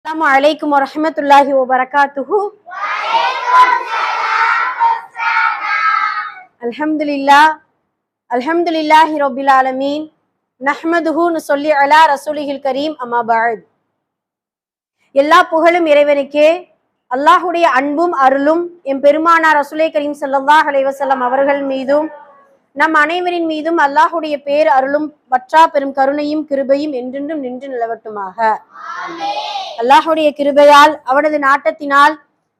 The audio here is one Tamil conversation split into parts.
அஸ்ஸலாமு அலைக்கும் வரஹ்மத்துல்லாஹி வபரகாத்துஹு. அல்ஹம்துலில்லாஹ் அல்ஹம்துலில்லாஹி ரப்பில் ஆலமீன். நஹ்மதுஹு நுஸல்லி அலா ரசூலிஹில் கரீம். அம்மா பஅத். எல்லா புகழும் இறைவனுக்கே. அல்லாஹ்வுடைய அன்பும் அருளும் எம் பெருமானார் ரசூலே கரீம் ஸல்லல்லாஹு அலைஹி வஸல்லம் அவர்கள் மீதும் நம் அனைவரின் மீதும் அல்லாஹ்வுடைய பேர் அருளும் வற்றா பெரும் கருணையும் கிருபையும் என்றென்றும் நின்று நிலவட்டுமாக. அல்லாஹுடைய கிருபையால் அவனது நாட்டத்தினால்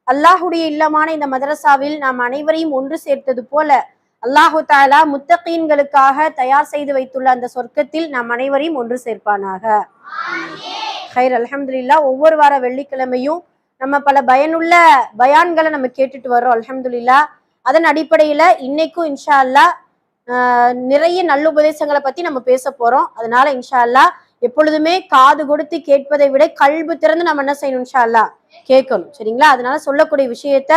அல்லாஹுடைய இல்லமான இந்த மதரசாவில் நாம் அனைவரையும் ஒன்று சேர்த்தது போல அல்லாஹு தாலா முத்தகீன்களுக்காக தயார் செய்து வைத்துள்ள அந்த சொர்க்கத்தில் நாம் அனைவரையும் ஒன்று சேர்ப்பானாக. ஹைர். அல்ஹம்துலில்லாஹ். ஒவ்வொரு வார வெள்ளிக்கிழமையும் நம்ம பல பயனுள்ள பயான்களை நம்ம கேட்டுட்டு வர்றோம். அல்ஹம்துலில்லாஹ். அதன் அடிப்படையில இன்னைக்கும் இன்ஷா அல்லாஹ் நிறைய நல்லுபதேசங்களை பத்தி நம்ம பேச போறோம். அதனால இன்ஷா அல்லாஹ் எப்பொழுதுமே காது கொடுத்து கேட்பதை விட கல்பு திறந்து நம்ம என்ன செய்யணும், இன்ஷா அல்லாஹ் கேட்கணும். சரிங்களா? அதனால சொல்லக்கூடிய விஷயத்த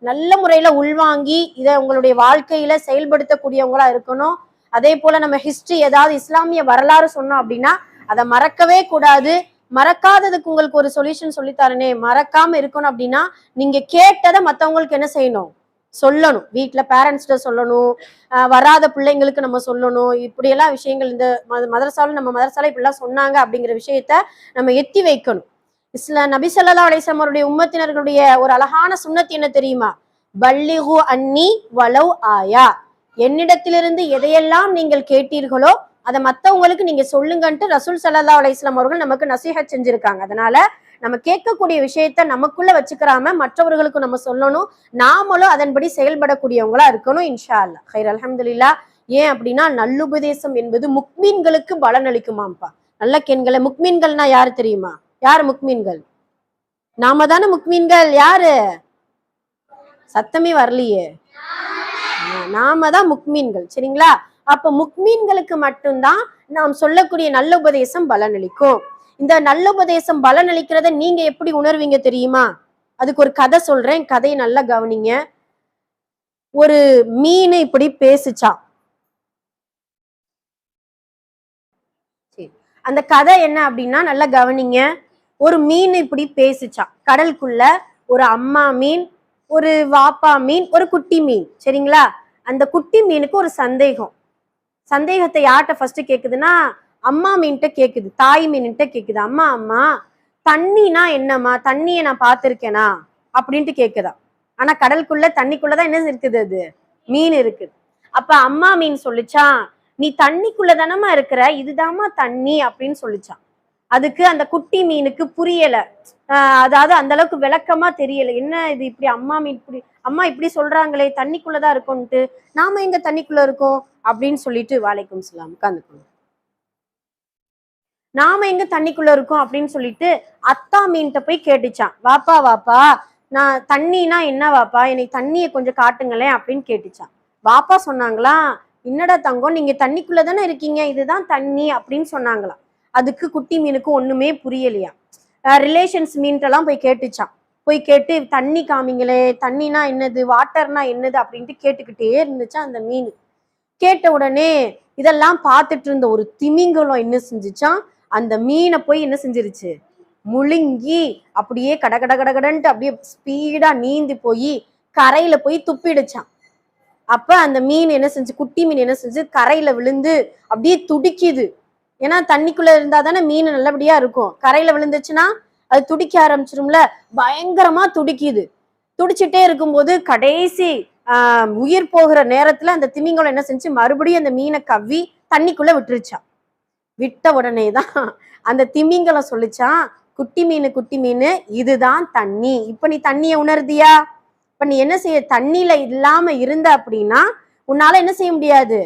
நல்ல முறையில உள்வாங்கி இதை உங்களுடைய வாழ்க்கையில செயல்படுத்தக்கூடியவங்களா இருக்கணும். அதே போல நம்ம ஹிஸ்டரி ஏதாவது இஸ்லாமிய வரலாறு சொன்னோம் அப்படின்னா அதை மறக்கவே கூடாது. மறக்காததுக்கு உங்களுக்கு ஒரு சொல்யூஷன் சொல்லித்தரனே, மறக்காம இருக்கணும் அப்படின்னா நீங்க கேட்டதை மற்றவங்களுக்கு என்ன செய்யணும், சொல்லணும். வீட்டுல பேரண்ட்ஸ்கிட்ட சொல்லணும், வராத பிள்ளைங்களுக்கு நம்ம சொல்லணும். இப்படியெல்லாம் விஷயங்கள் இந்த மதரசாவில் நம்ம மதரசால இப்படிலாம் சொன்னாங்க அப்படிங்கிற விஷயத்த நம்ம எத்தி வைக்கணும். நபி ஸல்லல்லாஹு அலைஹி வஸல்லம் அவருடைய உம்மத்தினர்களுடைய ஒரு அழகான சுன்னத் என்ன தெரியுமா? பல்லிகு அன்னி வலவ் ஆயா. என்னிடத்திலிருந்து எதையெல்லாம் நீங்கள் கேட்டீர்களோ அதை மற்றவங்களுக்கு நீங்க சொல்லுங்கன்ட்டு ரசூல் ஸல்லல்லாஹு அலைஹி வஸல்லம் அவர்கள் நமக்கு நசீஹத் செஞ்சிருக்காங்க. அதனால நம்ம கேட்கக்கூடிய விஷயத்த நமக்குள்ள வச்சுக்கிறாம மற்றவர்களுக்கு நம்ம சொல்லணும். நாமளும் அதன்படி செயல்படக்கூடியவங்களா இருக்கணும். இன்ஷா அல்லாஹ். ஹைர். அல்ஹம்துலில்லாஹ். ஏன் அப்படின்னா நல்லுபதேசம் என்பது முக்மீன்களுக்கு பலன் அளிக்குமாம்பா. நல்ல கேண்களை. முக்மீன்கள்னா யாரு தெரியுமா? யாரு முக்மீன்கள்? நாம தானே முக்மீன்கள். யாரு? சத்தமே வரலையே. நாம தான் முக்மீன்கள். சரிங்களா? அப்ப முக்மீன்களுக்கு மட்டும்தான் நாம் சொல்லக்கூடிய நல்ல உபதேசம் பலன் அளிக்கும். இந்த நல்ல உபதேசம் பலன் அளிக்கிறத நீங்க எப்படி உணர்வீங்க தெரியுமா? அதுக்கு ஒரு கதை சொல்றேன். கதையை நல்லா கவனிங்க. ஒரு மீன் இப்படி பேசுச்சான். அந்த கதை என்ன அப்படின்னா நல்லா கவனிங்க. ஒரு மீன் இப்படி பேசுச்சான். கடலுக்குள்ள ஒரு அம்மா மீன், ஒரு வாப்பா மீன், ஒரு குட்டி மீன். சரிங்களா? அந்த குட்டி மீனுக்கு ஒரு சந்தேகம். சந்தேகத்தை யார்கிட்ட ஃபர்ஸ்ட் கேக்குதுன்னா அம்மா மீன்கிட்ட கேக்குது. தாய் மீன்கிட்ட கேக்குது. அம்மா அம்மா தண்ணினா என்னம்மா? தண்ணியை நான் பார்த்திருக்கேனா அப்படின்ட்டு கேக்குதா. ஆனா கடலுக்குள்ள தண்ணிக்குள்ளதான் என்ன இருக்குது, அது மீன் இருக்குது. அப்ப அம்மா மீன் சொல்லிச்சான், நீ தண்ணிக்குள்ள தானமா இருக்கிற, இதுதாம்மா தண்ணி அப்படின்னு சொல்லிச்சான். அதுக்கு அந்த குட்டி மீனுக்கு புரியல. அதாவது அந்த அளவுக்கு விளக்கமா தெரியல. என்ன இது இப்படி அம்மா மீன் இப்படி அம்மா இப்படி சொல்றாங்களே, தண்ணிக்குள்ளதான் இருக்கோன்ட்டு, நாம எங்க தண்ணிக்குள்ள இருக்கோம் அப்படின்னு சொல்லிட்டு வாலைக்கும் சலாம் உட்காந்துக்கணும். நாம எங்க தண்ணிக்குள்ள இருக்கோம் அப்படின்னு சொல்லிட்டு அத்தா மீன்கிட்ட போய் கேட்டுச்சான். வாப்பா வாப்பா, நான் தண்ணினா என்ன வாப்பா, எனக்கு தண்ணியை கொஞ்சம் காட்டுங்களேன் அப்படின்னு கேட்டுச்சான். வாப்பா சொன்னாங்களாம், என்னடா தங்கம், நீங்க தண்ணிக்குள்ளதானே இருக்கீங்க, இதுதான் தண்ணி அப்படின்னு சொன்னாங்களாம். அதுக்கு குட்டி மீனுக்கு ஒண்ணுமே புரியலையா. ரிலேஷன்ஸ் மீன்ட்டெல்லாம் போய் கேட்டுச்சான். போய் கேட்டு தண்ணி காமிங்களே, தண்ணினா என்னது, வாட்டர்னா என்னது அப்படின்ட்டு கேட்டுக்கிட்டே இருந்துச்சா அந்த மீன். கேட்ட உடனே இதெல்லாம் பார்த்துட்டு இருந்த ஒரு திமிங்கலம் என்ன செஞ்சுச்சான், அந்த மீனை போய் என்ன செஞ்சிருச்சு, முழுங்கி அப்படியே கடகட கடகடன்ட்டு அப்படியே ஸ்பீடா நீந்தி போய் கரையில போய் துப்பிடுச்சான். அப்ப அந்த மீன் என்ன செஞ்சு, குட்டி மீன் என்ன செஞ்சு, கரையில விழுந்து அப்படியே துடிக்குது. ஏன்னா தண்ணிக்குள்ள இருந்தா தானே மீன் நல்லபடியா இருக்கும். கரையில விழுந்துச்சுன்னா அது துடிக்க ஆரம்பிச்சிரும்ல. பயங்கரமா துடிக்குது. துடிச்சுட்டே இருக்கும்போது கடைசி உயிர் போகிற நேரத்துல அந்த திமிங்கலம் என்ன செஞ்சு, மறுபடியும் அந்த மீனை கவ்வி தண்ணிக்குள்ள விட்டுருச்சான். விட்ட உடனேதான் அந்த திமிங்கலம் சொல்லிச்சான், குட்டி மீன் இதுதான் தண்ணி. இப்ப நீ தண்ணிய உணர்தியா? இப்ப நீ என்ன செய்ய, தண்ணியில இல்லாம இருந்த அப்படின்னா உன்னால என்ன செய்ய முடியாது,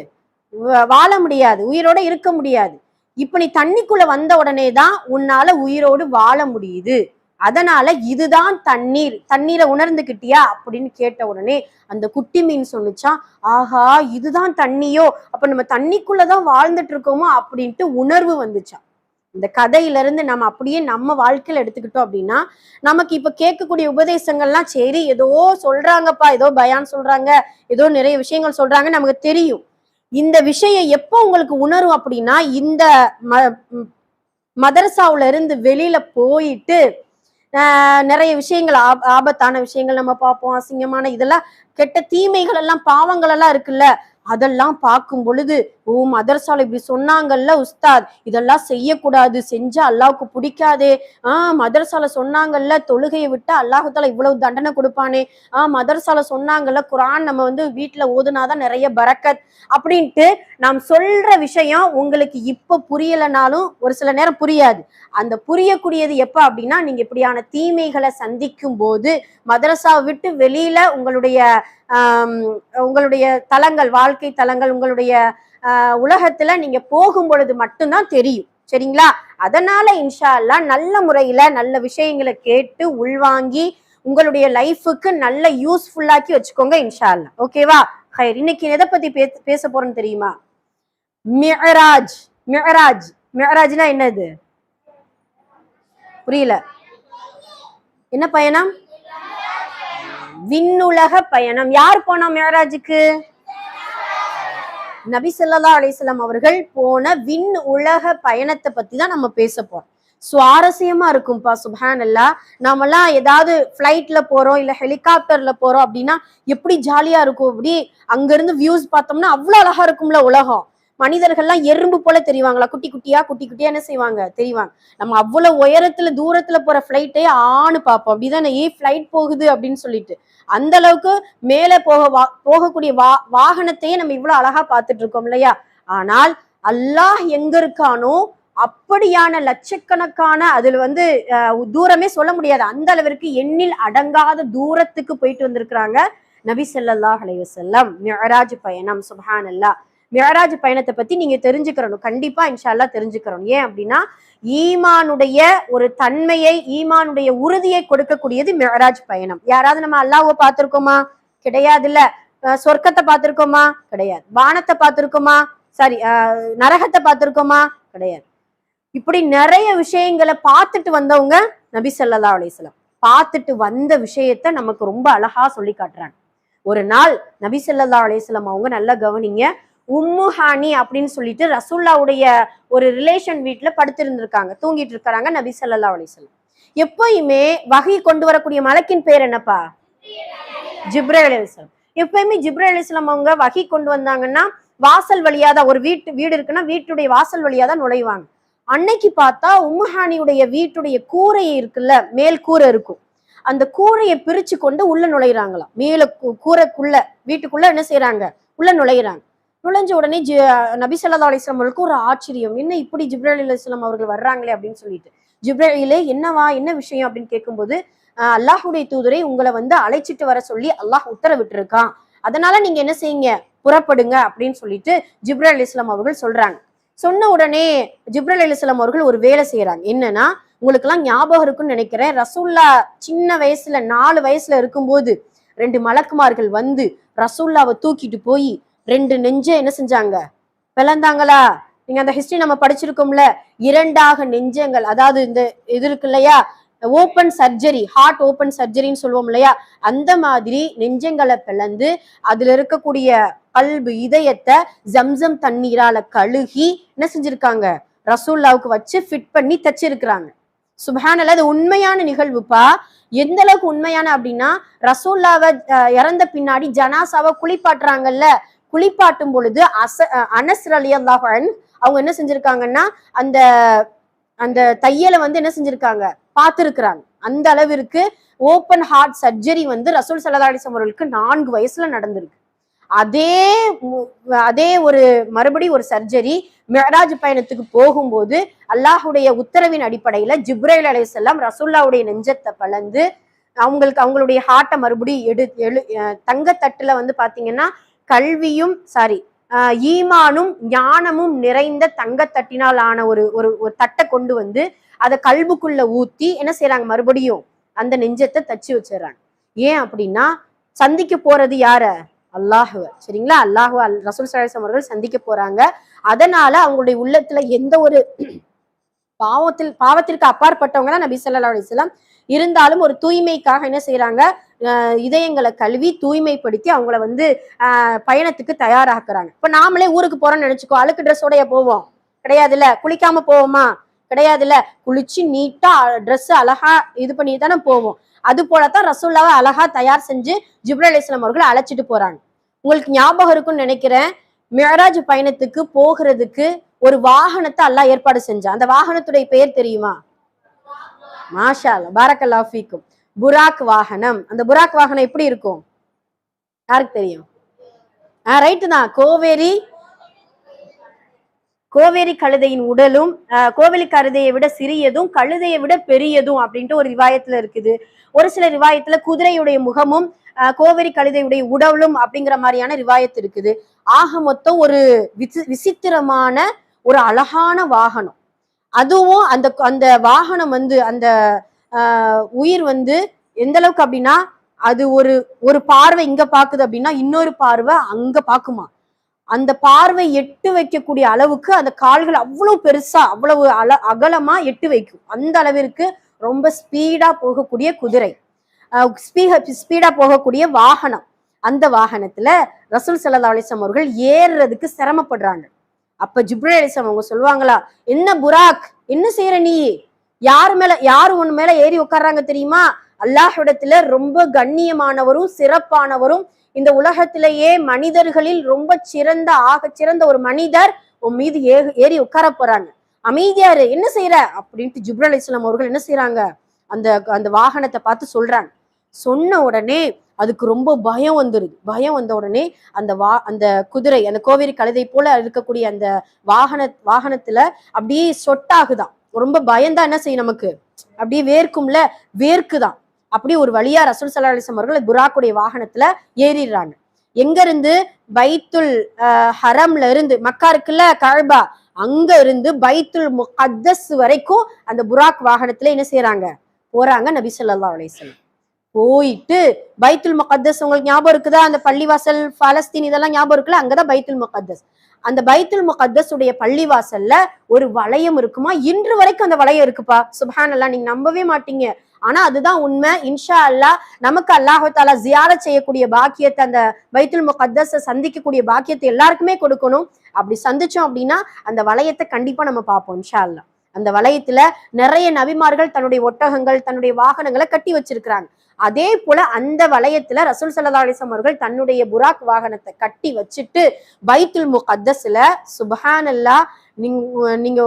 வாழ முடியாது, உயிரோட இருக்க முடியாது. இப்ப நீ தண்ணிக்குள்ள வந்த உடனே தான் உன்னால உயிரோடு வாழ முடியுது. அதனால இதுதான் தண்ணீர், தண்ணீரை உணர்ந்துகிட்டியா அப்படின்னு கேட்ட உடனே அந்த குட்டி மீன் சொன்னிச்சான், ஆஹா இதுதான் தண்ணியோ, அப்ப நம்ம தண்ணிக்குள்ளதான் வாழ்ந்துட்டு இருக்கோமோ அப்படின்ட்டு உணர்வு வந்துச்சான். இந்த கதையில இருந்து நம்ம அப்படியே நம்ம வாழ்க்கையில எடுத்துக்கிட்டோம் அப்படின்னா நமக்கு இப்ப கேட்கக்கூடிய உபதேசங்கள்லாம் சரி ஏதோ சொல்றாங்கப்பா, ஏதோ பயான் சொல்றாங்க, ஏதோ நிறைய விஷயங்கள் சொல்றாங்க, நமக்கு தெரியும். இந்த விஷயம் எப்போ உங்களுக்கு உணரும் அப்படின்னா, இந்த மதரசாவுல இருந்து வெளியில போயிட்டு நிறைய விஷயங்கள் ஆபத்தான விஷயங்கள் நம்ம பார்ப்போம், அசிங்கமான இதெல்லாம் கெட்ட தீமைகள் எல்லாம் பாவங்கள் எல்லாம் இருக்குல்ல, அதெல்லாம் பார்க்கும் பொழுது ஓ மதரசால இப்படி சொன்னாங்கல்ல உஸ்தாத், இதெல்லாம் செய்யக்கூடாது, செஞ்சா அல்லாவுக்கு பிடிக்காதே, மதரசால சொன்னாங்கல்ல தொழுகையை விட்டா அல்லாஹால இவ்வளவு தண்டனை கொடுப்பானே, மதரசால சொன்னாங்கல்ல குரான் நம்ம வீட்டுல ஓதுனாதான் நிறைய பரக்கத் அப்படின்ட்டு நாம் சொல்ற விஷயம் உங்களுக்கு இப்ப புரியலனாலும் ஒரு சில நேரம் புரியாது. அந்த புரியக்கூடியது எப்ப அப்படின்னா நீங்க இப்படியான தீமைகளை சந்திக்கும் போது மதரசாவை விட்டு வெளியில உங்களுடைய தலங்கள், வாழ்க்கை தலங்கள், உங்களுடைய உலகத்துல நீங்க போகும் பொழுது மட்டும்தான் தெரியும். சரிங்களா? அதனால இன்ஷா அல்லாஹ் நல்ல முறையில நல்ல விஷயங்களை கேட்டு உள்வாங்கி உங்களுடைய லைஃபுக்கு நல்ல யூஸ்ஃபுல்லாக்கி வச்சுக்கோங்க இன்ஷா அல்லாஹ். ஓகேவா? ஹைர். இன்னைக்கு எதை பத்தி பேச போறோம்னு தெரியுமா? மிஅராஜ். மிஅராஜ் மிஅராஜ்னா என்னது? புரியல. என்ன பயணம்? விண்ணுலக பயணம். யார் போனா மிஅராஜுக்கு? நபி ஸல்லல்லாஹு அலைஹி வஸல்லம் அவர்கள் போன விண் உலக பயணத்தை பத்தி தான் நம்ம பேச போறோம். சுவாரஸ்யமா இருக்கும்பா. சுப்ஹானல்லாஹ். நாமெல்லாம் ஏதாவது ஃபிளைட்ல போறோம் இல்ல ஹெலிகாப்டர்ல போறோம் அப்படின்னா எப்படி ஜாலியா இருக்கும். அப்படி அங்க இருந்து வியூஸ் பார்த்தோம்னா அவ்வளவு அழகா இருக்கும்ல உலகம். மனிதர்கள்லாம் எறும்பு போல தெரிவாங்களா, குட்டி குட்டியா என்ன செய்வாங்க தெரிவாங்க. நம்ம அவ்வளவு உயரத்துல தூரத்துல போற ஃபிளைட்டே ஆணு பார்ப்போம். அப்படிதான் ஃபிளைட் போகுது அப்படின்னு சொல்லிட்டு அந்த அளவுக்கு மேல போகக்கூடிய வாகனத்தையே நம்ம இவ்வளவு அழகா பார்த்துட்டு இருக்கோம் இல்லையா? ஆனால் அல்லாஹ் எங்க இருக்கானோ அப்படியான லட்சக்கணக்கான அதுல தூரமே சொல்ல முடியாது, அந்த அளவிற்கு எண்ணில் அடங்காத தூரத்துக்கு போயிட்டு வந்திருக்கிறாங்க நபி ஸல்லல்லாஹு அலைஹி வஸல்லம். மிஅராஜ் பயணம். சுப்ஹானல்லாஹ். மிஅராஜ் பயணத்தை பத்தி நீங்க தெரிஞ்சுக்கிறணும், கண்டிப்பா இன்ஷா அல்லாஹ் தெரிஞ்சுக்கிறோம். ஏன் அப்படின்னா ஈமானுடைய ஒரு தன்மையை, ஈமானுடைய உறுதியை கொடுக்கக்கூடியது மிஅராஜ் பயணம். யாராவது நம்ம அல்லாஹ்வை பார்த்திருக்கோமா? கிடையாதுல்ல. சொர்க்கத்தை பார்த்திருக்கோமா? கிடையாது. வானத்தை பார்த்திருக்கோமா? சாரி, நரகத்தை பார்த்திருக்கோமா? கிடையாது. இப்படி நிறைய விஷயங்களை பார்த்துட்டு வந்தவங்க நபி ஸல்லல்லாஹு அலைஹி வஸல்லம். பார்த்துட்டு வந்த விஷயத்த நமக்கு ரொம்ப அழகா சொல்லி காட்டுறாங்க. ஒரு நாள் நபி ஸல்லல்லாஹு அலைஹி வஸல்லம் அவங்க நல்லா கவனிங்க, உம்மு ஹானி அப்படின்னு சொல்லிட்டு ரசூல்லாவுடைய ஒரு ரிலேஷன் வீட்டுல படுத்திருந்திருக்காங்க, தூங்கிட்டு இருக்காங்க நபி ஸல்லல்லாஹு அலைஹி வஸல்லம். எப்பயுமே வஹி கொண்டு வரக்கூடிய மலக்கின் பேர் என்னப்பா? ஜிப்ரீல் அலைஹிஸ்ஸலாம். எப்பயுமே ஜிப்ரீல் அலைஹிஸ்ஸலாம் அவங்க வஹி கொண்டு வந்தாங்கன்னா வாசல் வழியாதான், ஒரு வீடு இருக்குன்னா வீட்டுடைய வாசல் வழியாதான் நுழைவாங்க. அன்னைக்கு பார்த்தா உம்முஹானியுடைய வீட்டுடைய கூரை இருக்குல்ல, மேல் கூரை இருக்கும், அந்த கூரையை பிரிச்சு கொண்டு உள்ள நுழையிறாங்களாம். மேல கூரைக்குள்ள வீட்டுக்குள்ள என்ன செய்யறாங்க? உள்ள நுழையிறாங்க. நுழைஞ்ச உடனே நபி ஸல்லல்லாஹு அலைஹி வஸல்லம் அவர்களுக்கு ஒரு ஆச்சரியம், என்ன இப்படி ஜிப்ரீல் அலைஹிஸ்ஸலாம் அவர்கள் வர்றாங்களே அப்படின்னு சொல்லிட்டு. ஜிப்ரீலே என்னவா, என்ன விஷயம் அப்படின்னு கேட்கும்போது, அல்லாஹுடைய தூதரை உங்களை அழைச்சிட்டு வர சொல்லி அல்லாஹ் உத்தரவிட்டு இருக்கான், அதனால நீங்க என்ன செய்யுங்க, புறப்படுங்க அப்படின்னு சொல்லிட்டு ஜிப்ரீல் அலைஹிஸ்ஸலாம் அவர்கள் சொல்றாங்க. சொன்ன உடனே ஜிப்ரீல் அலைஹிஸ்ஸலாம் அவர்கள் ஒரு வேலை செய்யறாங்க. என்னன்னா, உங்களுக்கு எல்லாம் ஞாபகம் இருக்குன்னு நினைக்கிறேன், ரசூல்லா சின்ன வயசுல 4 வயசுல இருக்கும்போது 2 மலக்குமார்கள் ரசூல்லாவை தூக்கிட்டு போய் 2 நெஞ்ச என்ன செஞ்சாங்க? பிளந்தாங்களா? நீங்க அந்த ஹிஸ்டரி நம்ம படிச்சிருக்கோம்ல, 2ஆக நெஞ்சங்கள், அதாவது இந்த இது இருக்கு இல்லையா, ஓப்பன் சர்ஜரி, ஹார்ட் ஓப்பன் சர்ஜரின்னு சொல்லுவோம் இல்லையா, அந்த மாதிரி நெஞ்சங்களை பிளந்து அதுல இருக்கக்கூடிய கல்பு, இதயத்தை ஜம்சம் தண்ணீரால கழுகி என்ன செஞ்சிருக்காங்க? ரசூல்லாவுக்கு வச்சு ஃபிட் பண்ணி தச்சிருக்கிறாங்க. சுப்ஹானல்லாஹ். அது உண்மையான நிகழ்வுப்பா. எந்த அளவுக்கு உண்மையான அப்படின்னா, ரசூல்லாவை இறந்த பின்னாடி ஜனாசாவை குளிப்பாட்டுறாங்கல்ல, குளிப்பாட்டும் பொழுது அனஸ் ரலியல்லாஹு அன்ஹு அவங்க என்ன செஞ்சிருக்காங்கன்னா அந்த அந்த தையலை என்ன செஞ்சிருக்காங்க? பார்த்திருக்கிறாங்க. அந்த அளவிற்கு ஓப்பன் ஹார்ட் சர்ஜரி ரசூல் ஸல்லல்லாஹு அலைஹி வஸல்லம் அவர்களுக்கு 4 வயசுல நடந்திருக்கு. அதே ஒரு மறுபடியும் ஒரு சர்ஜரி மிஅராஜ் பயணத்துக்கு போகும்போது அல்லாஹுடைய உத்தரவின் அடிப்படையில ஜிப்ரீல் அலைஹிஸ்ஸலாம் ரசூல்லாவுடைய நெஞ்சத்தை பிளந்து அவங்களுடைய ஹார்ட்டை மறுபடியும் தங்கத்தட்டுல பாத்தீங்கன்னா கல்வியும் ஈமானும் ஞானமும் நிறைந்த தங்கத்தட்டினால் ஆன ஒரு தட்டை கொண்டு அதை கல்புக்குள்ள ஊத்தி என்ன செய்யறாங்க? மறுபடியும் அந்த நெஞ்சத்தை தச்சு வச்சிடறாங்க. ஏன் அப்படின்னா, சந்திக்க போறது யார? அல்லாஹுவ. சரிங்களா? அல்லாஹு ரசூல் ஸல்லல்லாஹு அலைஹி வஸல்லம் அவர்கள் சந்திக்க போறாங்க. அதனால அவங்களுடைய உள்ளத்துல எந்த ஒரு பாவத்திற்கு அப்பாற்பட்டவங்க தான் நபி ஸல்லல்லாஹு அலைஹி வஸல்லம். இருந்தாலும் ஒரு தூய்மைக்காக என்ன செய்யறாங்க? இதயங்களை கழுவி தூய்மைப்படுத்தி அவங்கள பயணத்துக்கு தயாராக்குறாங்க. இப்ப நாமளே ஊருக்கு போறோம்னு நினைச்சுக்கோ, அழுக்கு ட்ரெஸ்ஸோடய போவோம்? கிடையாதுல்ல. குளிக்காம போவோமா? கிடையாதுல்ல. குளிச்சு நீட்டா ட்ரெஸ் அழகா இது பண்ணி தானே போவோம். அது போலத்தான் ரசூல்லாவை அழகா தயார் செஞ்சு ஜிப்ரீல் அலைஹிஸ்ஸலாம் அவர்கள் அழைச்சிட்டு போறாங்க. உங்களுக்கு ஞாபகம் இருக்கும்னு நினைக்கிறேன், மிஅராஜ் பயணத்துக்கு போகிறதுக்கு ஒரு வாகனத்தை அல்லாஹ் ஏற்பாடு செஞ்சான். அந்த வாகனத்துடைய பெயர் தெரியுமா? மாஷா அல்லாஹ், பாரக்கல்லாஹு ஃபீக்கும். புராக் வாகனம். அந்த புராக் வாகனம் எப்படி இருக்கும்? யாருக்கு தெரியும்? ரைட்டு தான். கோவேரி கழுதையின் உடலும் கோவேரி கழுதையை விட சிறியதும் கழுதையை விட பெரியதும் அப்படின்ட்டு ஒரு ரிவாயத்துல இருக்குது. ஒரு சில ரிவாயத்துல குதிரையுடைய முகமும் கோவேரி கழுதையுடைய உடலும் அப்படிங்கிற மாதிரியான ரிவாயத்து இருக்குது. ஆக மொத்தம் ஒரு விசித்திரமான ஒரு அழகான வாகனம். அதுவும் அந்த அந்த வாகனம் வந்து அந்த உயிர் வந்து எந்த அளவுக்கு அப்படின்னா, அது ஒரு ஒரு பார்வை இங்க பாக்குது அப்படின்னா இன்னொரு பார்வை அங்க பாக்குமா. அந்த பார்வை எட்டு வைக்கக்கூடிய அளவுக்கு அந்த கால்கள் அவ்வளவு பெருசா அவ்வளவு அகலமா எட்டு வைக்கும். அந்த அளவிற்கு ரொம்ப ஸ்பீடா போகக்கூடிய குதிரை, ஸ்பீடா போகக்கூடிய வாகனம். அந்த வாகனத்துல ரசூல் ஸல்லல்லாஹு அலைஹி வஸல்லம் அவர்கள் ஏறுறதுக்கு சிரமப்படுறாங்க. அப்ப ஜிப்ரீல் அலைஹிஸ்ஸலாம் அவங்க சொல்லுவாங்களா, என்ன புராக், என்ன செய்யற நீ? யாரு உன் மேல ஏறி உட்கார்றாங்க தெரியுமா? அல்லாஹ்விடத்துல ரொம்ப கண்ணியமானவரும் சிறப்பானவரும், இந்த உலகத்திலேயே மனிதர்களில் ரொம்ப ஆக சிறந்த ஒரு மனிதர் உன் மீது ஏறி உட்கார போறாங்க. அமைதியாரு, என்ன செய்யற அப்படின்ட்டு ஜிப்ரீல் அலைஹிஸ்ஸலாம் அவர்கள் என்ன செய்யறாங்க, அந்த அந்த வாகனத்தை பார்த்து சொல்றாங்க. சொன்ன உடனே அதுக்கு ரொம்ப பயம் வந்துருது. பயம் வந்த உடனே அந்த குதிரை, அந்த கோவேரி கழுதை போல இருக்கக்கூடிய அந்த வாகனத்துல அப்படியே சொட்டாகுதான். ரொம்ப பயந்தா என்ன செய்யும், நமக்கு அப்படியே வேர்க்கும்ல, வேர்க்குதான். அப்படி ஒரு வழியா ரசூல் ஸல்லல்லாஹு அலைஹி வஸல்லம் அவர்கள் புராக்குடைய வாகனத்துல ஏறிடுறாங்க. எங்க இருந்து? பைத்துல் ஹரம்ல இருந்து, மக்கா இருக்குல்ல கஅபா, அங்க இருந்து பைத்துல் முகத்தஸ் வரைக்கும் அந்த புராக் வாகனத்துல என்ன செய்யறாங்க, போறாங்க நபி ஸல்லல்லாஹு அலைஹி வஸல்லம். போயிட்டு பைத்துல் முகத்தஸ் உங்களுக்கு ஞாபகம் இருக்குதா? அந்த பள்ளிவாசல் பாலஸ்தீன் இதெல்லாம் ஞாபகம் இருக்குல்ல, அங்கதான் பைத்துல் முகத்தஸ். அந்த பைத்துல் முகத்தஸ் உடைய பள்ளிவாசல்ல ஒரு வளையம் இருக்குமா, இன்று வரைக்கும் அந்த வளையம் இருக்குப்பா. சுப்ஹானல்லாஹ், நீங்க நம்பவே மாட்டீங்க, ஆனா அதுதான் உண்மை. இன்ஷா அல்லாஹ் நமக்கு அல்லாஹ் தஆலா ஜியாரத் செய்யக்கூடிய பாக்கியத்தை, அந்த பைத்துல் முகத்தஸை சந்திக்கக்கூடிய பாக்கியத்தை எல்லாருக்குமே கொடுக்கணும். அப்படி சந்திச்சோம் அப்படின்னா அந்த வளையத்தை கண்டிப்பா நம்ம பார்ப்போம் இன்ஷா அல்லாஹ். அந்த வளையத்துல நிறைய நபிமார்கள் தன்னுடைய ஒட்டகங்கள் தன்னுடைய வாகனங்களை கட்டி வச்சிருக்கிறாங்க. அதே போல அந்த வளையத்துல ரசூல் ஸல்லல்லாஹு அலைஹி வஸல்லம் அவர்கள் தன்னுடைய புராக் வாகனத்தை கட்டி வச்சுட்டு பைத்துல் முகத்தஸ்ல, சுப்ஹானல்லாஹ், நீங்க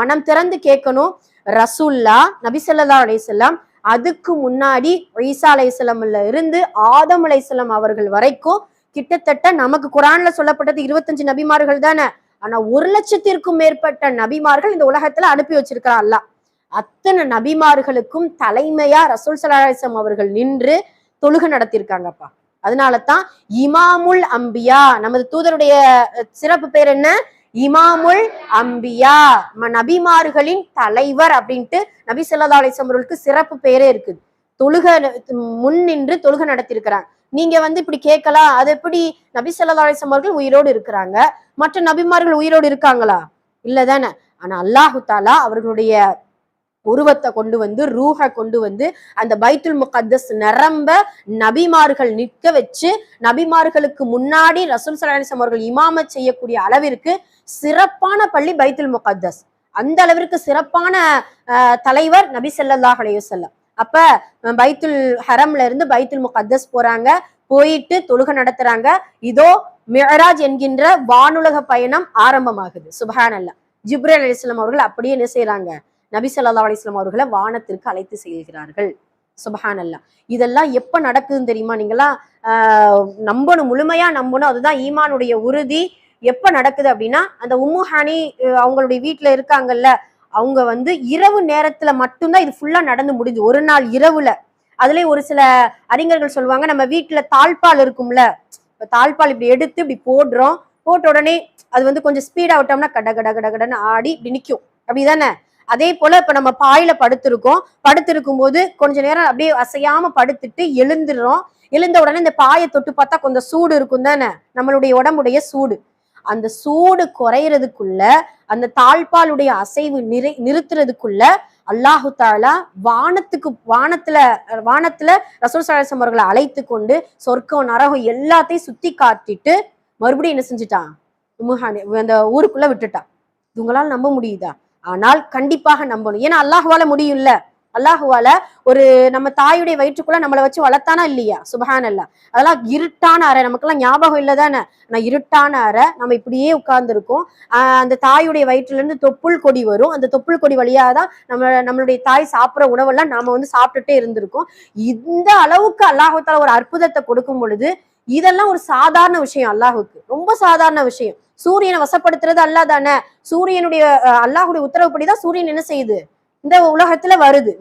மனம் திறந்து கேட்கணும், ரசூல்லா நபி ஸல்லல்லாஹு அலைஹி வஸல்லம் அதுக்கு முன்னாடி ஈசா அலைஹிஸ்ஸலாம்ல இருந்து ஆதம் அலைஹிஸ்ஸலாம் அவர்கள் வரைக்கும் கிட்டத்தட்ட நமக்கு குர்ஆன்ல சொல்லப்பட்டது 25 நபிமார்கள் தானே, ஆனா 1,00,000க்கும் மேற்பட்ட நபிமார்கள் இந்த உலகத்துல அனுப்பி வச்சிருக்கிறான் அல்லாஹ். அத்தனை நபிமார்களுக்கும் தலைமையா ரசூல் ஸல்லல்லாஹு அலைஹி வஸல்லம் அவர்கள் நின்று தொழுகை நடத்தியிருக்காங்கப்பா. அதனாலதான் இமாமுல் அம்பியா, நமது தூதருடைய சிறப்பு பேர் என்ன? இமாமுல் அம்பியா, நபிமார்களின் தலைவர் அப்படின்ட்டு நபி ஸல்லல்லாஹு அலைஹி வஸல்லம் அவர்களுக்கு சிறப்பு பேரே இருக்குது. தொழுகை முன் நின்று தொழுகை நடத்தியிருக்கிறாங்க. நீங்க இப்படி கேட்கலாம், அது எப்படி நபி ஸல்லல்லாஹு அலைஹி வஸல்லம் அவர்கள் உயிரோடு இருக்கிறாங்க, மற்ற நபிமார்கள் உயிரோடு இருக்காங்களா? இல்லதானே. ஆனா அல்லாஹு தஆலா அவர்களுடைய உருவத்தை கொண்டு வந்து, ரூஹ கொண்டு வந்து அந்த பைத்துல் முகத்தஸ் நிரம்ப நபிமார்கள் நிற்க வச்சு, நபிமார்களுக்கு முன்னாடி ரசூல் ஸல்லல்லாஹு அலைஹி வஸல்லம் அவர்கள் இமாமத் செய்யக்கூடிய அளவிற்கு சிறப்பான பள்ளி பைத்துல் முகத்தஸ். அந்த அளவிற்கு சிறப்பான தலைவர் நபி ஸல்லல்லாஹு அலைஹி வஸல்லம். அப்ப பைத்துல் ஹரம்ல இருந்து பைத்துல் முகத்தஸ் போறாங்க, போயிட்டு தொழுகை நடத்துறாங்க. இதோ மிஅராஜ் என்கின்ற வானுலக பயணம் ஆரம்பமாகுது. சுப்ஹானல்லாஹ். ஜிப்ரீல் அலைஹிஸ்ஸலாம் அவர்கள் அப்படியே என்ன செய்யறாங்க, நபி ஸல்லல்லாஹு அலைஹி வஸல்லம் அவர்களை வானத்திற்கு அழைத்து செல்கிறார்கள். சுப்ஹானல்லாஹ். இதெல்லாம் எப்ப நடக்குதுன்னு தெரியுமா? நீங்களாம் நம்பணும், முழுமையா நம்பணும். அதுதான் ஈமானுடைய உறுதி. எப்ப நடக்குது அப்படின்னா, அந்த உம்மு ஹானி அவங்களுடைய வீட்டுல இருக்காங்கல்ல, அவங்க இரவு நேரத்துல மட்டும்தான் இது ஃபுல்லா நடந்து முடிஞ்சு, ஒரு நாள் இரவுல. அதுலயே ஒரு சில அறிஞர்கள் சொல்லுவாங்க, நம்ம வீட்டுல தாழ்பால் இருக்கும்ல, தாழ்பால் இப்படி எடுத்து இப்படி போடுறோம், போட்ட உடனே அது கொஞ்சம் ஸ்பீடா விட்டோம்னா கட கட கட கடன்னு ஆடி இப்படி நிக்கும், அப்படிதானே? அதே போல இப்ப நம்ம பாயில படுத்திருக்கும் போது கொஞ்ச நேரம் அப்படியே அசையாம படுத்துட்டு எழுந்துடுறோம். எழுந்த உடனே இந்த பாயை தொட்டு பார்த்தா கொஞ்சம் சூடு இருக்கும் தானே, நம்மளுடைய உடம்புடைய சூடு. அந்த சூடு குறையறதுக்குள்ள, அந்த தாழ்பாலுடைய அசைவு நிறுத்துறதுக்குள்ள அல்லாஹு தஆலா வானத்துல ரசூல் ஸல்லல்லாஹு அலைஹி வஸல்லம் அவர்களை அழைத்து கொண்டு சொர்க்கம் நரகம் எல்லாத்தையும் சுத்தி காட்டிட்டு மறுபடியும் என்ன செஞ்சுட்டான், அந்த ஊருக்குள்ள விட்டுட்டான். இவங்களால நம்ப முடியுதா? ஆனால் கண்டிப்பாக நம்பணும். ஏன்னா அல்லாஹுவால முடியும்ல. அல்லாஹுவால ஒரு நம்ம தாயுடைய வயிற்றுக்குள்ள நம்மளை வச்சு வளர்த்தானா இல்லையா? சுபஹான் அல்லா. அதெல்லாம் இருட்டான அறை, நமக்கெல்லாம் ஞாபகம் இல்லதானே? நான் இருட்டான அறை, நம்ம இப்படியே உட்கார்ந்து இருக்கோம். அந்த தாயுடைய வயிற்றுல இருந்து தொப்புள் கொடி வரும். அந்த தொப்புள் கொடி வழியாக தான் நம்மளுடைய தாய் சாப்பிட்ற உணவெல்லாம் நாம வந்து சாப்பிட்டுட்டே இருந்திருக்கோம். இந்த அளவுக்கு அல்லாஹுத்தால ஒரு அற்புதத்தை கொடுக்கும் பொழுது இதெல்லாம் ஒரு சாதாரண விஷயம், அல்லாஹுக்கு ரொம்ப சாதாரண விஷயம். சூரியனை வசப்படுத்துறது அல்லா தானே. சூரியனுடைய அல்லாஹுடைய உத்தரவுப்படிதான் சூரியன் என்ன செய்யுது, இந்த உலகத்துல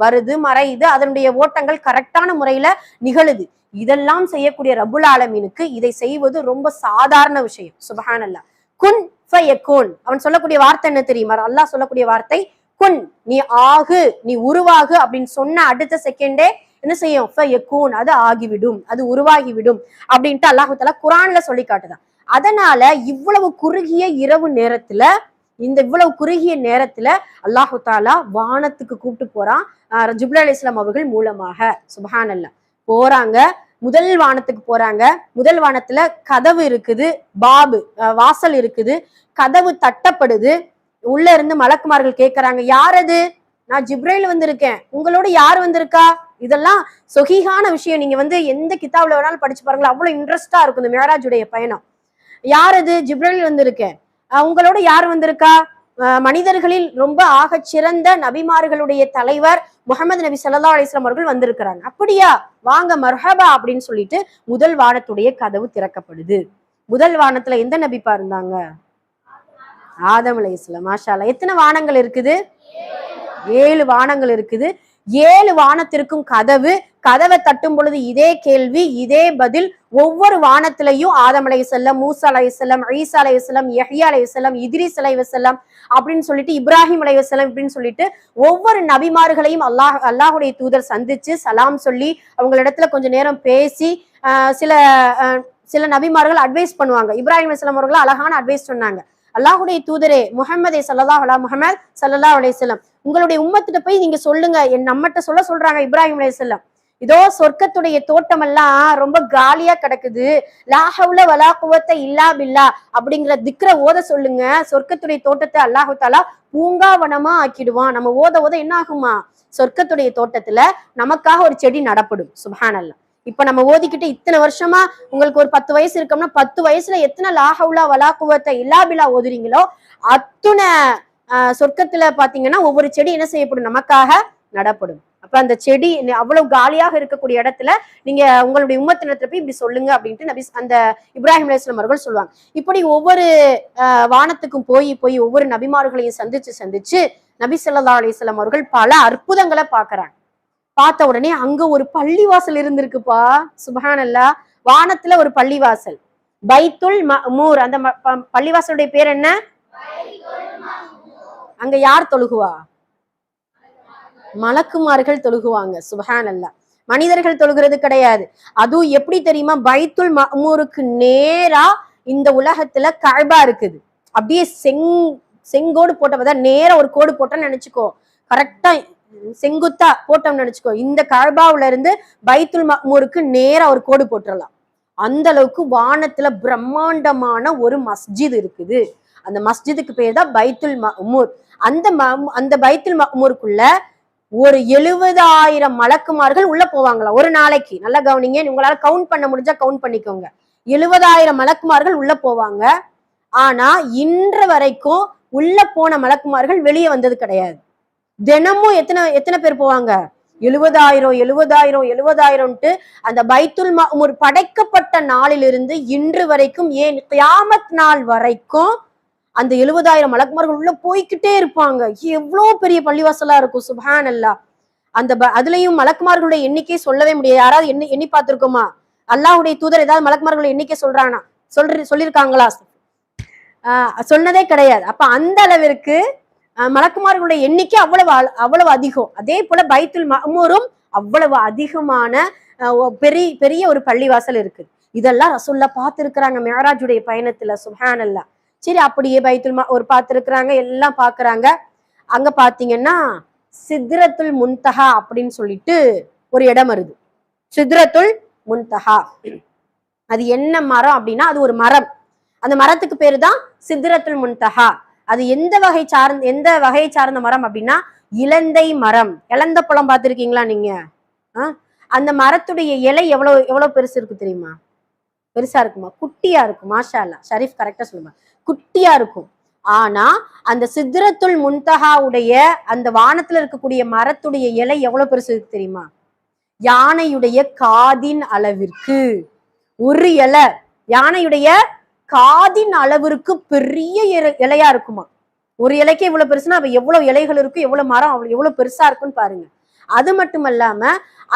வருது மறையுது, அதனுடைய ஓட்டங்கள் கரெக்டான முறையில நிகழுது. இதெல்லாம் செய்யக்கூடிய ரப்புல் ஆலமீனுக்கு இதை செய்வது ரொம்ப சாதாரண விஷயம். சுபஹானல்லாஹ். குன் ஃபயகுன், அவன் சொல்லக்கூடிய வார்த்தை என்ன தெரியுமா? அல்லாஹ் சொல்லக்கூடிய வார்த்தை குன், நீ ஆகு, நீ உருவாகு அப்படின்னு சொன்ன அடுத்த செகண்டே என்ன செய்யும்? ஃபயகுன், அது ஆகிவிடும், அது உருவாகிவிடும் அப்படின்ட்டு அல்லாஹு தஆலா குர்ஆன்ல சொல்லி காட்டுதான். அதனால இவ்வளவு குறுகிய இரவு நேரத்துல, இந்த இவ்வளவு குறுகிய நேரத்துல அல்லாஹு தாலா வானத்துக்கு கூப்பிட்டு போறான் ஜிப்ரீல் அலைஹிஸ்ஸலாம் அவர்கள் மூலமாக. சுப்ஹானல்லாஹ். போறாங்க, முதல் வானத்துக்கு போறாங்க. முதல் வானத்துல கதவு இருக்குது, பாபு வாசல் இருக்குது, கதவு தட்டப்படுது. உள்ள இருந்து மலக்குமார்கள் கேட்கறாங்க, யார் அது? நான் ஜிப்ரீல் வந்திருக்கேன், உங்களோட யார் வந்திருக்கா? இதெல்லாம் சொஹீஹான விஷயம். நீங்க வந்து எந்த கிதாப்ல வேணாலும் படிச்சு பாருங்களா, அவ்வளவு இன்ட்ரெஸ்டா இருக்கும் இந்த மிஅராஜுடைய பயணம். யார் அது? ஜிப்ரீல் வந்திருக்கேன், உங்களோட யார் வந்திருக்கா? மனிதர்களில் ரொம்ப ஆக சிறந்த நபிமார்களுடைய தலைவர் முஹம்மது நபி ஸல்லல்லாஹு அலைஹி வஸல்லம் அவர்கள் வந்திருக்கிறாங்க. அப்படியா, வாங்க மர்ஹபா அப்படின்னு சொல்லிட்டு முதல் வானத்துடைய கதவு திறக்கப்படுது. முதல் வானத்துல எந்த நபிப்பா இருந்தாங்க? ஆதம் அலைஹிஸ்ஸலாம். மாஷா அல்லாஹ். எத்தனை வானங்கள் இருக்குது? 7 வானங்கள் இருக்குது. 7 வானத்திற்கும் கதவு. கதவை தட்டும் பொழுது இதே கேள்வி, இதே பதில். ஒவ்வொரு வானத்திலையும் ஆதம் அலைஹிஸ்ஸலாம், மூசா அலைஹிஸ்ஸலாம், ஈசா அலைஹிஸ்ஸலாம், யஹ்யா அலைஹிஸ்ஸலாம், இத்ரீஸ் அலைஹிஸ்ஸலாம் அப்படின்னு சொல்லிட்டு இப்ராஹிம் அலைஹிஸ்ஸலாம் இப்படின்னு சொல்லிட்டு ஒவ்வொரு நபிமார்களையும் அல்லாஹுடைய தூதர் சந்திச்சு சலாம் சொல்லி அவங்களிடத்துல கொஞ்ச நேரம் பேசி சில சில நபிமார்கள் அட்வைஸ் பண்ணுவாங்க. இப்ராஹிம் அலைஹிஸ்ஸலாம் அவர்கள் அழகான அட்வைஸ் சொன்னாங்க. அல்லாஹுடைய தூதரே முஹம்மதே ஸல்லல்லாஹு அலா முஹம்மது ஸல்லல்லாஹு அலைஹி வஸல்லம், உங்களுடைய உம்மத்திட்ட போய் நீங்க சொல்லுங்க, நம்மகிட்ட சொல்றாங்க இப்ராஹிம் அலைஹிஸ்ஸலாம். இதோ சொர்க்கத்துடைய தோட்டம் எல்லாம் ரொம்ப காலியா கிடக்குது, லா ஹவ்ல வலா குவத்த இல்லா பில்லா அப்படிங்கிற திக்ர ஓத சொல்லுங்க, சொர்க்கத்துடைய தோட்டத்தை அல்லாஹு தஆலா பூங்காவனமா ஆக்கிடுவான். நம்ம ஓத என்ன ஆகுமா? சொர்க்கத்துடைய தோட்டத்துல நமக்காக ஒரு செடி நடப்படும். சுப்ஹானல்லாஹ். இப்ப நம்ம ஓதிக்கிட்டு இத்தனை வருஷமா, உங்களுக்கு ஒரு 10 வயசு இருக்கோம்னா 10 வயசுல எத்தனை லா ஹவ்லா வலா குவத்த இல்லா பில்லா ஓதுறீங்களோ அத்துணை சொர்க்கத்துல பாத்தீங்கன்னா ஒவ்வொரு செடி என்ன செய்யப்படும்? நமக்காக நடப்படும். அப்ப அந்த செடி அவ்வளவு காலியாக இருக்கக்கூடிய இடத்துல நீங்க உங்களுடைய உம்மத்தினத்துல போய் இப்படி சொல்லுங்க அப்படின்ட்டு நபி அந்த இப்ராஹிம் அலைஹிஸ்ஸலாம் அவர்கள் சொல்லுவாங்க. இப்படி ஒவ்வொரு வானத்துக்கும் போய் ஒவ்வொரு நபிமார்களையும் சந்திச்சு நபி ஸல்லல்லாஹு அலைஹி வஸல்லம் அவர்கள் பல அற்புதங்களை பாக்குறாங்க. பார்த்த உடனே அங்க ஒரு பள்ளிவாசல் இருந்திருக்குப்பா. சுப்ஹானல்லாஹ். வானத்துல ஒரு பள்ளிவாசல், பைத்துல் மஅமூர். அந்த பள்ளிவாசலுடைய பேர் என்ன? அங்க யார் தொழுகுவா? மலக்குமார்கள் தொழுகுவாங்க. சுப்ஹானல்லாஹ். மனிதர்கள் தொழுகிறது கிடையாது. அதுவும் எப்படி தெரியுமா? பைத்துல் மஅமூருக்கு நேரா இந்த உலகத்துல கஅபா இருக்குது. அப்படியே செங்கோடு போட்டதான், நேரா ஒரு கோடு போட்டோன்னு நினைச்சுக்கோ, கரெக்டா செங்குத்தா போட்டோம்னு நினைச்சுக்கோ, இந்த கஅபாவுல இருந்து பைத்துல் மஅமூருக்கு நேரா ஒரு கோடு போட்டுடலாம். அந்த அளவுக்கு வானத்துல பிரம்மாண்டமான ஒரு மஸ்ஜித் இருக்குது. அந்த மஸ்ஜிதுக்கு பேர் தான் பைத்துல் மஅமூர். அந்த பைத்துல் மஅமூருக்குள்ள ஒரு 70,000 மலக்குமார்கள் உள்ள போவாங்களா ஒரு நாளைக்கு. நல்லா கவனிங்க, உங்களால கவுண்ட் பண்ண முடிஞ்சா கவுண்ட் பண்ணிக்கோங்க. 70,000 மலக்குமார்கள் உள்ள போவாங்க. ஆனா இன்று வரைக்கும் உள்ள போன மலக்குமார்கள் வெளியே வந்தது கிடையாது. தினமும் எத்தனை பேர் போவாங்க? 70,000 அந்த பைத்துல் மஅமூர் படைக்கப்பட்ட நாளிலிருந்து இன்று வரைக்கும், ஏன் கியாமத் நாள் வரைக்கும் அந்த 70,000 மலக்குமார்கள் உள்ள போய்கிட்டே இருப்பாங்க. எவ்வளவு பெரிய பள்ளிவாசலா இருக்கும். சுப்ஹானல்லாஹ். அந்த அதுலயும் மலக்குமார்களுடைய எண்ணிக்கை சொல்லவே முடியாது. யாராவது எண்ணி பார்த்திருக்கோமா? அல்லாஹ்வுடைய தூதர் ஏதாவது மலக்குமார்களுடைய எண்ணிக்கை சொல்றானா? சொல்லிருக்காங்களா? சொன்னதே கிடையாது. அப்ப அந்த அளவிற்கு மலக்குமார்களுடைய எண்ணிக்கை அவ்வளவு அதிகம். அதே போல பைத்துல் மஅமூரும் அவ்வளவு அதிகமான பெரிய ஒரு பள்ளிவாசல் இருக்கு. இதெல்லாம் ரசூலுல்லாஹ் பார்த்திருக்கிறாங்க மிஅராஜுடைய பயணத்துல. சுப்ஹானல்லாஹ். சரி, அப்படியே பைத்துல் மஅமூர் பார்த்திருக்கிறாங்க, எல்லாம் பாக்குறாங்க. அங்க பாத்தீங்கன்னா சித்ரத்துல் முன்தஹா அப்படின்னு சொல்லிட்டு ஒரு இடம் வருது. சித்ரத்துல் முன்தஹா அது என்ன மரம் அப்படின்னா, அது ஒரு மரம். அந்த மரத்துக்கு பேரு தான் சித்ரத்துல் முன்தஹா. அது எந்த வகையை சார்ந்த மரம் அப்படின்னா இலந்தை மரம். இலந்த பழம் பார்த்திருக்கீங்களா நீங்க? அந்த மரத்துடைய இலை எவ்வளவு பெருசு இருக்கு தெரியுமா? பெருசா இருக்குமா? குட்டியா இருக்கும். மாஷா அல்லா, ஷரீஃப் கரெக்டா சொல்லுங்க, குட்டியா இருக்கும். ஆனா அந்த சித்ரத்துல் முன்தஹாவுடைய அந்த வானத்துல இருக்கக்கூடிய மரத்துடைய இலை எவ்வளவு பெருசு இருக்கு தெரியுமா? யானையுடைய காதின் அளவிற்கு ஒரு இலை, யானையுடைய காதின் அளவிற்கு பெரிய இலையா இருக்குமா. ஒரு இலைக்கு இவ்வளவு பெருசுன்னா அப்ப எவ்வளவு இலைகள் இருக்கும், எவ்வளவு மரம் எவ்வளவு பெருசா இருக்குன்னு பாருங்க. அது மட்டும் இல்லாம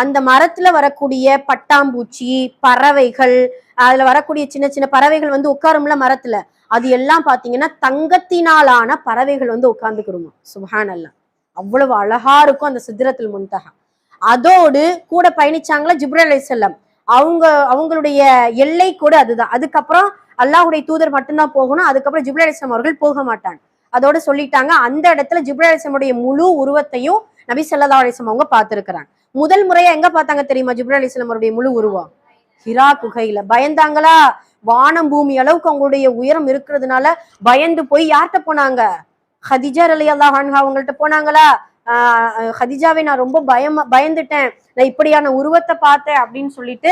அந்த மரத்துல வரக்கூடிய பட்டாம்பூச்சி, பறவைகள், அதுல வரக்கூடிய சின்ன சின்ன பறவைகள் வந்து உட்காரும்ல மரத்துல, அது எல்லாம் பாத்தீங்கன்னா தங்கத்தினாலான பறவைகள் வந்து உட்கார்ந்துக்கிறோமா. சுப்ஹானல்லாஹ், அவ்வளவு அழகா இருக்கும் அந்த சித்ரத்துல் முன்தஹா. அதோடு கூட பயணிச்சாங்களா ஜிப்ரீல் அலைஹிஸ்ஸலாம், அவங்களுடைய எல்லை கூட அதுதான். அதுக்கப்புறம் அல்லாஹ்வுடைய தூதர் மட்டும்தான் போகணும். அதுக்கப்புறம் ஜிப்ரீல் அலைஹிஸ்ஸலாம் அவர்கள் போக மாட்டாங்க. அதோட சொல்லிட்டாங்க. அந்த இடத்துல ஜிப்ரீல் அலைஹிஸ்ஸலாமுடைய முழு உருவத்தையும் நபி ஸல்லல்லாஹு அலைஹி வஸல்லம் அவங்க பார்த்திருக்கிறாங்க. முதல் முறையா எங்க பார்த்தாங்க தெரியுமா ஜிப்ரீல் அலைஹிஸ்ஸலாம் அவருடைய முழு உருவம்? ஹிரா குகையில. பயந்தாங்களா? வானம் பூமி அளவுக்கு அவங்களுடைய உயரம் இருக்கிறதுனால பயந்து போய் யார்கிட்ட போனாங்க? ஹதிஜா ரலியல்லாஹு அன்ஹா அவங்கள்ட்ட போனாங்களா? ஹதிஜாவை நான் ரொம்ப பயந்துட்டேன், நான் இப்படியான உருவத்தை பார்த்தேன் அப்படின்னு சொல்லிட்டு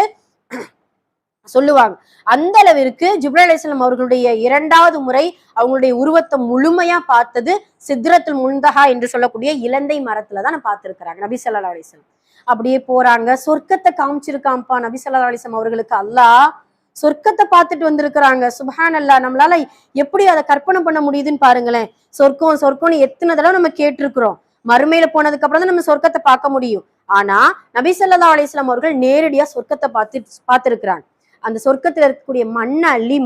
சொல்லுவாங்க. அந்த அளவிற்கு ஜிப்ரீல் அலைஹிஸ்ஸலாம் அவர்களுடைய இரண்டாவது முறை அவங்களுடைய உருவத்தை முழுமையா பார்த்தது சித்ரத்துல் முன்தஹா என்று சொல்லக்கூடிய இலந்தை மரத்துலதான் நான் பார்த்திருக்கிறாங்க நபி ஸல்லல்லாஹு அலைஹி வஸல்லம். அப்படியே போறாங்க, சொர்க்கத்தை காமிச்சிருக்காம்பா நபி ஸல்லல்லாஹு அலைஹி வஸல்லம் அவர்களுக்கு. அல்லாஹ் சொர்க்கத்தை பார்த்துட்டு வந்திருக்கிறாங்க. சுப்ஹானல்லாஹ், நம்மளால எப்படி அதை கற்பனை பண்ண முடியுதுன்னு பாருங்களேன். சொர்க்கம்னு எத்தனை தடவை நம்ம கேட்டிருக்கிறோம். மறுமையில போனதுக்கு அப்புறம் தான் நம்ம சொர்க்கத்தை பார்க்க முடியும். ஆனா நபி ஸல்லல்லாஹு அலைஹி வஸல்லம் அவர்கள் நேரடியா சொர்க்கத்தை பார்த்திருக்கிறாங்க. அந்த சொர்க்கத்துல இருக்கக்கூடிய மண்ணை அள்ளி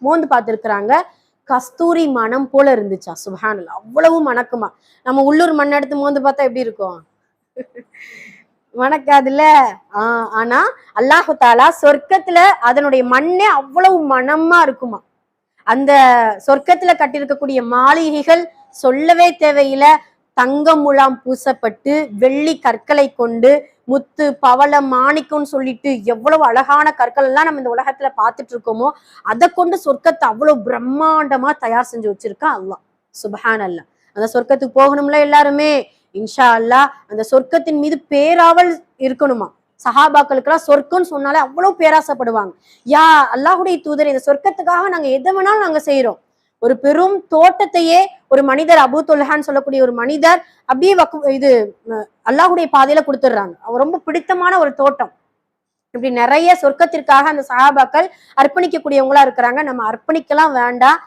மோந்து பார்த்திருக்கிறாங்க. கஸ்தூரி மனம் போல இருந்துச்சா. சுப்ஹானல்லாஹ், அவ்வளவு மணக்குமா. நம்ம உள்ளூர் மண் எடுத்து மோந்து பார்த்தா எப்படி இருக்கும்? மணக்காதுல்ல. ஆனா அல்லாஹு தாலா சொர்க்கத்துல அதனுடைய மண்ணே அவ்வளவு மனமா இருக்குமா. அந்த சொர்க்கத்துல கட்டியிருக்கக்கூடிய மாளிகைகள் சொல்லவே தேவையில்லை. தங்க முலாம் பூசப்பட்டு வெள்ளி கற்களை கொண்டு முத்து பவளம் மாணிக்கம்னு சொல்லிட்டு எவ்வளவு அழகான கற்கள் எல்லாம் நம்ம இந்த உலகத்துல பார்த்துட்டு இருக்கோமோ அதை கொண்டு சொர்க்கத்தை அவ்வளவு பிரம்மாண்டமா தயார் செஞ்சு வச்சிருக்கா அல்லாஹ். சுப்ஹானல்லாஹ். அந்த சொர்க்கத்துக்கு போகணும்ல எல்லாருமே, இன்ஷா அல்லாஹ். அந்த சொர்க்கத்தின் மீது பேராவல் இருக்கணுமா. சஹாபாக்களுக்கு எல்லாம் சொர்க்கம்னு சொன்னாலே அவ்வளவு பேராசைப்படுவாங்க. யா அல்லாஹுடைய தூதர், இந்த சொர்க்கத்துக்காக நாங்க எதை வேணாலும் நாங்க செய்யறோம். ஒரு பெரும் தோட்டத்தையே ஒரு மனிதர், அபூ தொல்ஹான்னு சொல்லக்கூடிய ஒரு மனிதர் அப்படியே இது அல்லாஹுடைய பாதையில கொடுத்துடுறாங்க. அவர் ரொம்ப பிடித்தமான ஒரு தோட்டம். இப்படி நிறைய சொர்க்கத்திற்காக அந்த சஹாபாக்கள் அர்ப்பணிக்கக்கூடியவங்களா இருக்கிறாங்க. நம்ம அர்ப்பணிக்கலாம் வேண்டாம்,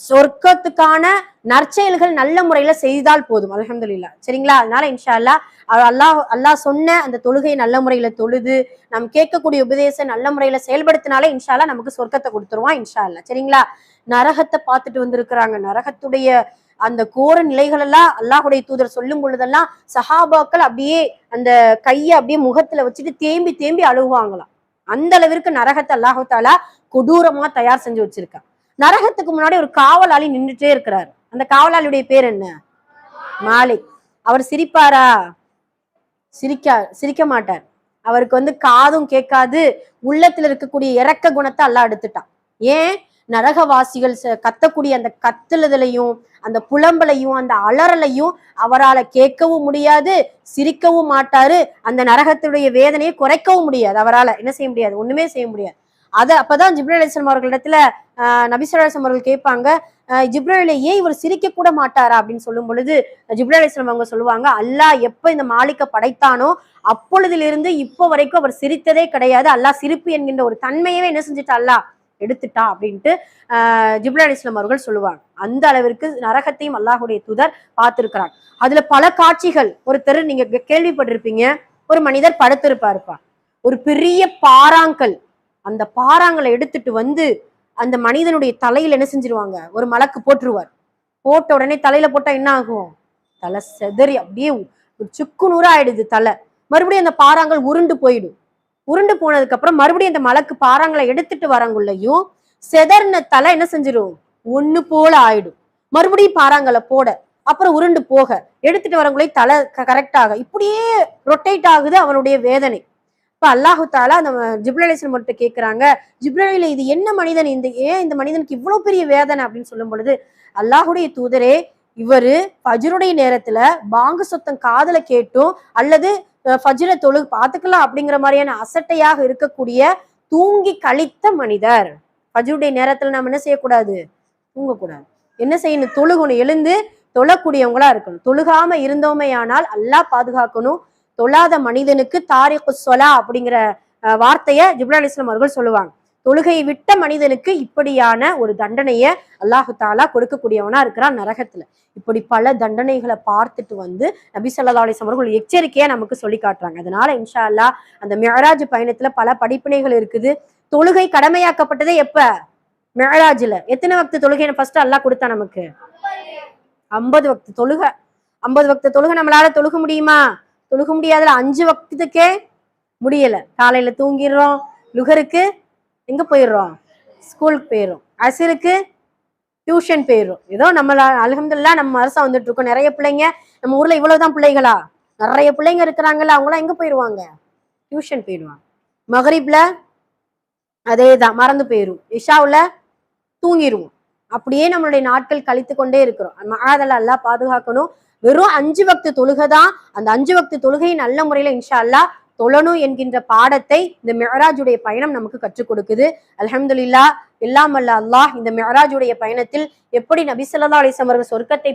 சொர்க்கத்துக்கான நற்செயல்கள் நல்ல முறையில செய்தால் போதும். அல்ஹம்துலில்லாஹ், சரிங்களா? அதனால இன்ஷா அல்லாஹ் அல்லாஹ் சொன்ன அந்த தொழுகையை நல்ல முறையில தொழுது நம்ம கேட்கக்கூடிய உபதேசம் நல்ல முறையில செயல்படுத்தினாலே இன்ஷா அல்லாஹ் நமக்கு சொர்க்கத்தை கொடுத்துருவான் இன்ஷா அல்லாஹ், சரிங்களா? நரகத்தை பார்த்துட்டு வந்திருக்கிறாங்க. நரகத்துடைய அந்த கோர நிலைகள் எல்லாம் அல்லாஹுடைய தூதர் சொல்லும் பொழுதெல்லாம் சஹாபாக்கள் அப்படியே அந்த கையை அப்படியே முகத்துல வச்சுட்டு தேம்பி தேம்பி அழுவாங்களாம். அந்த அளவிற்கு நரகத்தை அல்லாஹு தாலா கொடூரமா தயார் செஞ்சு வச்சிருக்கான். நரகத்துக்கு முன்னாடி ஒரு காவலாளி நின்றுட்டே இருக்கிறாரு. அந்த காவலாளியுடைய பேர் என்ன? மாலிக். அவர் சிரிப்பாரா? சிரிக்க மாட்டார். அவருக்கு வந்து காதும் கேட்காது. உள்ளத்துல இருக்கக்கூடிய இரக்க குணத்தை அல்லாஹ் எடுத்துட்டான். ஏன்? நரகவாசிகள் கத்தக்கூடிய அந்த கத்துலதுலையும் அந்த புலம்பலையும் அந்த அலறலையும் அவரால் கேட்கவும் முடியாது, சிரிக்கவும் மாட்டாரு. அந்த நரகத்துடைய வேதனையை குறைக்கவும் முடியாது. அவரால் என்ன செய்ய முடியாது? ஒண்ணுமே செய்ய முடியாது. அப்பதான் ஜிப்ரீல் அலைஹிஸ்ஸலாம் அவர்களிடத்துல நபி ஸல்லல்லாஹு அலைஹி வஸல்லம் அவர்கள் கேட்பாங்க, ஜிப்ரீல் ஏன் இவர் சிரிக்க கூட மாட்டாரா அப்படின்னு சொல்லும் பொழுது ஜிப்ரீல் அலைஹிஸ்ஸலாம் அவங்க சொல்லுவாங்க, அல்லாஹ் எப்ப இந்த மாலிக்க படைத்தானோ அப்பொழுதிலிருந்து இப்போ வரைக்கும் அவர் சிரித்ததே கிடையாது. அல்லாஹ் சிரிப்பு என்கின்ற ஒரு தன்மையவே என்ன செஞ்சுட்டா, அல்லாஹ் எடுத்துட்டா அப்படின்ட்டு ஜிப்ரீல் அலைஹிஸ்ஸலாம் அவர்கள் சொல்லுவாங்க. அந்த அளவிற்கு நரகத்தையும் அல்லாஹுடைய தூதர் பார்த்திருக்கிறாங்க. அதுல பல காட்சிகள். ஒருத்தர் நீங்க கேள்விப்பட்டிருப்பீங்க, ஒரு மனிதர் படுத்திருப்பாருப்பா, ஒரு பெரிய பாறாங்கல், அந்த பாறாங்களை எடுத்துட்டு வந்து அந்த மனிதனுடைய தலையில என்ன செஞ்சிருவாங்க, ஒரு மலக்கு போட்டுருவார். போட்ட உடனே தலையில போட்டா என்ன ஆகும்? தலை செதறி அப்படியே ஒரு சுக்கு நூறா ஆயிடுது தலை. மறுபடியும் அந்த பாறாங்கல் உருண்டு போயிடும். உருண்டு போனதுக்கு அப்புறம் மறுபடியும் அந்த மலக்கு பாறாங்களை எடுத்துட்டு வரங்குள்ளையும் செதர்ன தலை என்ன செஞ்சிடும், ஒண்ணு போல ஆயிடும். மறுபடியும் பாறாங்களை போட, அப்புறம் உருண்டு போக, எடுத்துட்டு வரங்குள்ளே தலை கரெக்டாக இப்படியே ரொட்டேட் ஆகுது அவனுடைய வேதனை. இப்ப அல்லாஹு தாலா அந்த ஜிப்ரீல் அலைஹிஸ்ஸலாம் கிட்ட கேட்கிறாங்க, ஜிப்ரீல் இது என்ன மனிதன், இந்த மனிதனுக்கு இவ்வளவு பெரிய வேதனை அப்படின்னு சொல்லும் பொழுது, அல்லாஹுடைய தூதரே, இவரு ஃபஜ்ருடைய நேரத்துல பாங்கு சத்தம் காதுல கேட்டும் அல்லது ஃபஜ்ர தொழு பாத்துக்கலாம் அப்படிங்கிற மாதிரியான அசட்டையாக இருக்கக்கூடிய தூங்கி கழித்த மனிதர். ஃபஜ்ருடைய நேரத்துல நம்ம என்ன செய்யக்கூடாது, தூங்கக்கூடாது. என்ன செய்யணும், தொழுகணும், எழுந்து தொழக்கூடியவங்களா இருக்கணும். தொழுகாம இருந்தோமே ஆனால் அல்லாஹ் பாதுகாக்கணும். தொழாத மனிதனுக்கு தாரிக்கு சொலா அப்படிங்கிற வார்த்தைய ஜிப்ரீல் அலைஹிஸ்ஸலாம் அவர்கள் சொல்லுவாங்க. தொழுகையை விட்ட மனிதனுக்கு இப்படியான ஒரு தண்டனைய அல்லாஹு தாலா கொடுக்கக்கூடியவனா இருக்கிறான் நரகத்துல. இப்படி பல தண்டனைகளை பார்த்துட்டு நபி ஸல்லல்லாஹு அலைஹி வஸல்லம் அவர்கள் எச்சரிக்கையா நமக்கு சொல்லி காட்டுறாங்க. அதனால இன்ஷா அல்லாஹ் அந்த மிஅராஜ் பயணத்துல பல படிப்பினைகள் இருக்குது. தொழுகை கடமையாக்கப்பட்டதே எப்ப, மிஅராஜ்ல. எத்தனை வக்து தொழுகை ஃபர்ஸ்ட் அல்லாஹ் கொடுத்தா நமக்கு? 50 வக்து தொழுகை. 50 வக்து தொழுகை நம்மளால தொழுக முடியுமா? தொழுக முடியாதுல. 5 வக்துக்கே முடியல. காலையில தூங்கிடுறோம், லுகருக்கு எங்க போயிடுறோம், ஸ்கூலுக்கு போயிடுறோம், அசருக்கு டியூஷன் போயிடுறோம். ஏதோ நம்ம அல்ஹம்துலில்லாஹ் நம்ம அரசா வந்துட்டு இருக்கோம். நிறைய பிள்ளைங்க நம்ம ஊர்ல இவ்வளவுதான் பிள்ளைகளா, நிறைய பிள்ளைங்க இருக்கிறாங்கல்ல, அவங்களாம் எங்க போயிடுவாங்க, டியூஷன் போயிடுவாங்க. மகரிப்ல அதேதான் மறந்து போயிரும், இஷாவுல தூங்கிடுவோம். அப்படியே நம்மளுடைய நாட்கள் கழித்து கொண்டே இருக்கிறோம். அதெல்லாம் அல்லாஹ் பாதுகாக்கணும். வெறும் 5 வக்து தொழுகை தான். அந்த 5 வக்து தொழுகை நல்ல முறையில இன்ஷா அல்லாஹ் தொழணும் என்கின்ற பாடத்தை இந்த மிஅராஜுடைய பயணம் நமக்கு கற்றுக் கொடுக்குது. அல்ஹம்துலில்லாஹ். எல்லாம் அல்ல அல்லாஹ் இந்த மிஅராஜுடைய பயணத்தில் எப்படி நபி ஸல்லல்லாஹு அலைஹி வஸல்லம் அவர்கள் சொர்க்கத்தை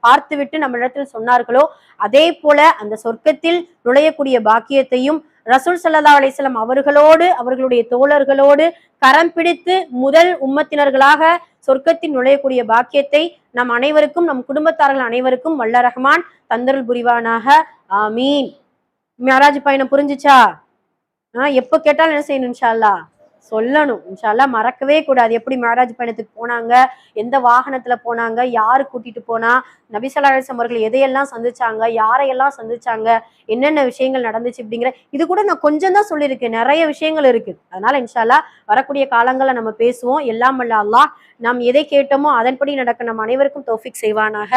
பார்த்துவிட்டு நம்மளிடத்தில் சொன்னார்களோ, அதே போல அந்த சொர்க்கத்தில் நுழையக்கூடிய பாக்கியத்தையும் ரசூல் ஸல்லல்லாஹு அலைஹி வஸல்லம் அவர்களோடு அவர்களுடைய தோழர்களோடு கரம் பிடித்து முதல் உம்மத்தினர்களாக சொர்க்கத்தில் நுழையக்கூடிய பாக்கியத்தை நம் அனைவருக்கும், நம் குடும்பத்தார்கள் அனைவருக்கும் வல்ல ரஹ்மான் தந்தருள் புரிவானாக. ஆமீன். மிஅராஜ் பயணம் புரிஞ்சுச்சா? எப்ப கேட்டாலும் என்ன செய்யணும், இன்ஷா அல்லாஹ் சொல்லணும். இன்ஷா அல்லாஹ் மறக்கவே கூடாது. எப்படி மிஅராஜ் பயணத்துக்கு போனாங்க, எந்த வாகனத்துல போனாங்க, யாரு கூட்டிட்டு போனா, நபி ஸல்லல்லாஹு அலைஹி வஸல்லம் அவர்கள் எதையெல்லாம் சந்திச்சாங்க, யாரையெல்லாம் சந்திச்சாங்க, என்னென்ன விஷயங்கள் நடந்துச்சு அப்படிங்கிற இது கூட நான் கொஞ்சம் தான் சொல்லியிருக்கேன். நிறைய விஷயங்கள் இருக்கு. அதனால இன்ஷா அல்லாஹ் வரக்கூடிய காலங்கள்ல நம்ம பேசுவோம். எல்லாம் வல்ல அல்லாஹ் நாம் எதை கேட்டோமோ அதன்படி நடக்க நம் அனைவருக்கும் தௌஃபீக் செய்வானாக.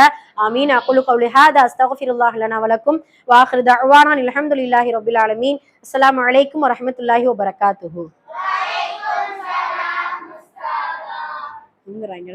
ஆமீன். அகுலு கௌலி ஹாதா அஸ்தக்ஃபிருல்லாஹ் லனா வலக்கும் வ ஆகிரு தஅவானா அல்ஹம்துலில்லாஹி ரப்பில் ஆலமீன். அஸ்ஸலாமு அலைக்கும் வ ரஹ்மத்துல்லாஹி வ பரகாத்துஹு.